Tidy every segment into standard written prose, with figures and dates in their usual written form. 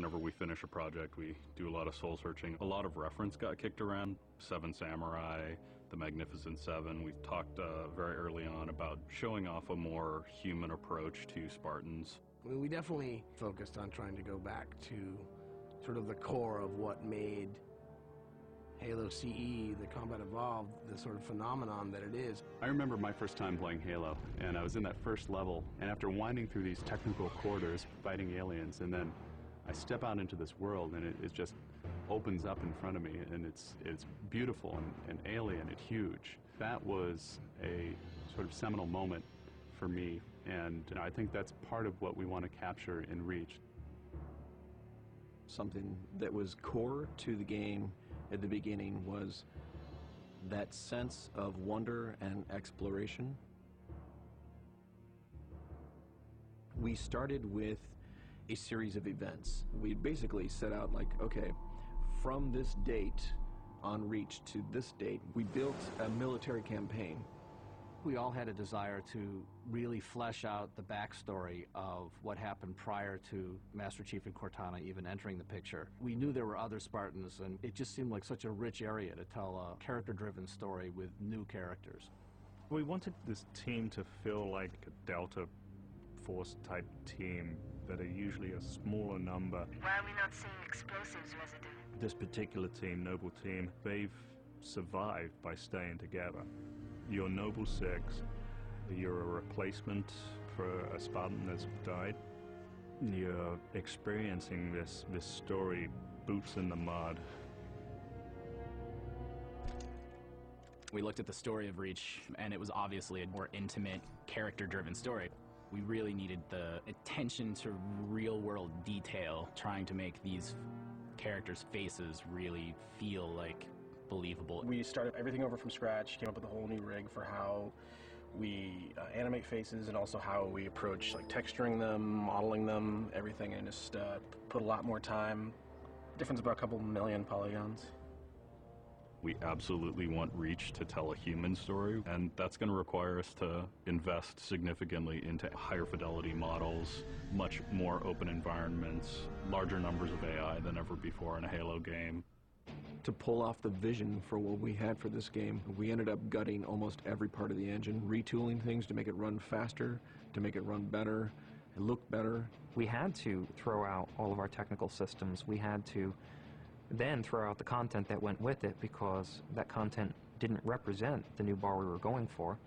Whenever we finish a project, we do a lot of soul searching. A lot of reference got kicked around. Seven Samurai, The Magnificent Seven. We talked very early on about showing off a more human approach to Spartans. I mean, we definitely focused on trying to go back to sort of the core of what made Halo CE, the Combat Evolved, the sort of phenomenon that it is. I remember my first time playing Halo, and I was in that first level, and after winding through these technical corridors, fighting aliens, and then I step out into this world, and it just opens up in front of me, and it's beautiful and alien and huge. That was a sort of seminal moment for me, and I think that's part of what we want to capture in Reach. Something that was core to the game at the beginning was that sense of wonder and exploration. We started with a series of events. We basically set out like, okay, from this date on Reach to this date, we built a military campaign. We all had a desire to really flesh out the backstory of what happened prior to Master Chief and Cortana even entering the picture. We knew there were other Spartans, and it just seemed like such a rich area to tell a character-driven story with new characters. We wanted this team to feel like a Delta Force type team that are usually a smaller number. Why are we not seeing explosives residue? This particular team, Noble Team, they've survived by staying together. You're Noble Six, you're a replacement for a Spartan that's died. You're experiencing this story, boots in the mud. We looked at the story of Reach, and it was obviously a more intimate, character-driven story. We really needed the attention to real-world detail, trying to make these characters' faces really feel like believable. We started everything over from scratch, came up with a whole new rig for how we animate faces and also how we approach like texturing them, modeling them, everything, and just put a lot more time. Difference about a couple million polygons. We absolutely want Reach to tell a human story, and that's going to require us to invest significantly into higher fidelity models, much more open environments, larger numbers of AI than ever before in a Halo game. To pull off the vision for what we had for this game, we ended up gutting almost every part of the engine, retooling things to make it run faster, to make it run better, it look better. We had to throw out all of our technical systems. We had to then throw out the content that went with it because that content didn't represent the new bar we were going for.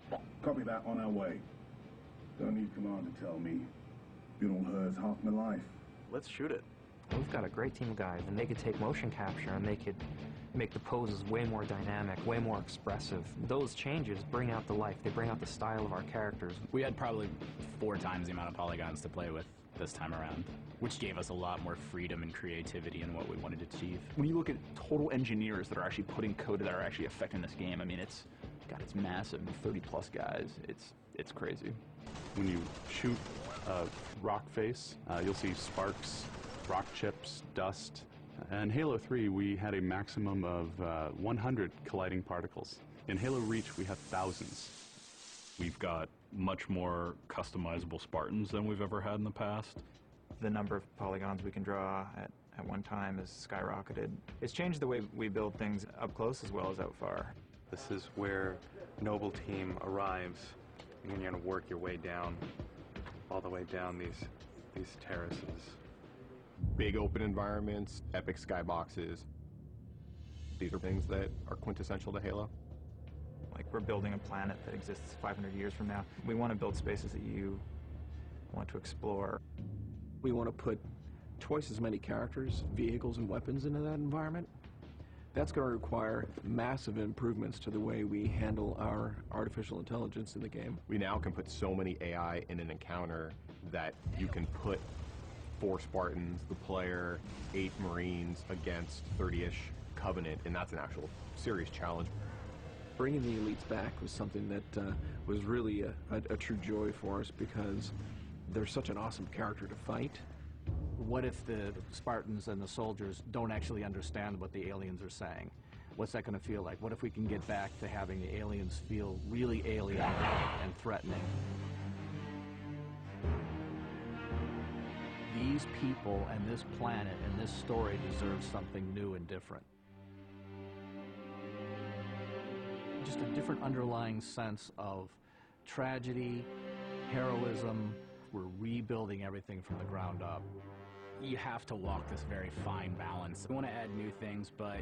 Copy that, on our way. Don't need command to tell me. Been on hers half my life. Let's shoot it. We've got a great team of guys, and they could take motion capture and they could make the poses way more dynamic, way more expressive. Those changes bring out the life, they bring out the style of our characters. We had probably 4 times the amount of polygons to play with this time around, which gave us a lot more freedom and creativity in what we wanted to achieve. When you look at total engineers that are actually putting code that are actually affecting this game, I mean, it's massive, 30+ guys. It's crazy. When you shoot a rock face, you'll see sparks, rock chips, dust. In Halo 3, we had a maximum of 100 colliding particles. In Halo Reach, we have thousands. We've got much more customizable Spartans than we've ever had in the past. The number of polygons we can draw at one time is skyrocketed. It's changed the way we build things up close as well as out far. This is where Noble Team arrives, and then you're going to work your way down, all the way down these terraces. Big open environments, epic skyboxes. These are things that are quintessential to Halo. Like, we're building a planet that exists 500 years from now. We want to build spaces that you want to explore. We want to put twice as many characters, vehicles, and weapons into that environment. That's going to require massive improvements to the way we handle our artificial intelligence in the game. We now can put so many AI in an encounter that you can put 4 Spartans, the player, 8 Marines against 30-ish Covenant, and that's an actual serious challenge. Bringing the elites back was something that was really a true joy for us because they're such an awesome character to fight. What if the Spartans and the soldiers don't actually understand what the aliens are saying? What's that going to feel like? What if we can get back to having the aliens feel really alien and threatening? these people and this planet and this story deserves something new and different. Just a different underlying sense of tragedy, heroism. We're rebuilding everything from the ground up. You have to walk this very fine balance. We want to add new things, but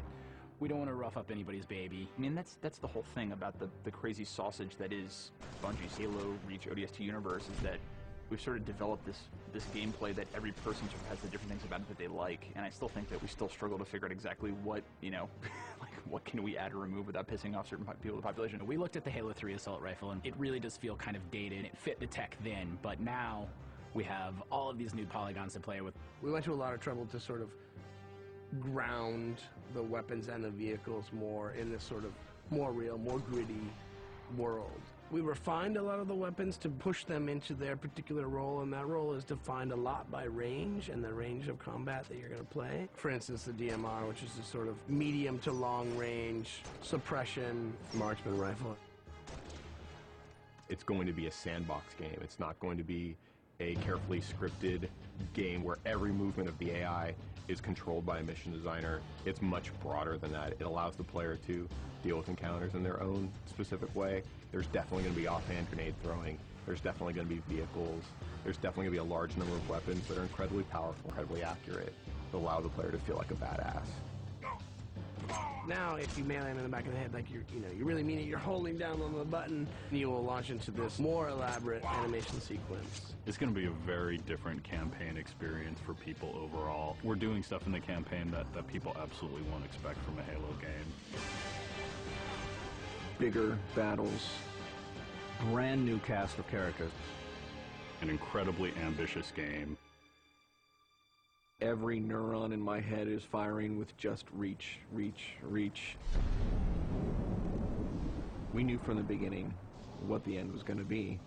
we don't want to rough up anybody's baby. I mean, that's the whole thing about the crazy sausage that is Bungie's Halo Reach ODST universe, is that we've sort of developed this gameplay that every person sort of has the different things about it that they like, and I still think that we still struggle to figure out exactly what, you know, like what can we add or remove without pissing off certain people in the population. We looked at the Halo 3 assault rifle, and it really does feel kind of dated. It fit the tech then, but now we have all of these new polygons to play with. We went to a lot of trouble to sort of ground the weapons and the vehicles more in this sort of more real, more gritty world. We refined a lot of the weapons to push them into their particular role, and that role is defined a lot by range and the range of combat that you're going to play. For instance, the DMR, which is a sort of medium to long range suppression marksman rifle. It's going to be a sandbox game. It's not going to be a carefully scripted game where every movement of the AI is controlled by a mission designer. It's much broader than that. It allows the player to deal with encounters in their own specific way. There's definitely going to be offhand grenade throwing. There's definitely going to be vehicles. There's definitely going to be a large number of weapons that are incredibly powerful, incredibly accurate, that allow the player to feel like a badass. Now, if you melee him in the back of the head like you really mean it, you're holding down on the button, you will launch into this more elaborate animation sequence. It's going to be a very different campaign experience for people overall. We're doing stuff in the campaign that people absolutely won't expect from a Halo game. Bigger battles. Brand new cast of characters. An incredibly ambitious game. Every neuron in my head is firing with just reach, reach, reach. We knew from the beginning what the end was going to be.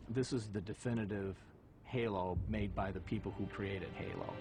This is the definitive Halo made by the people who created Halo.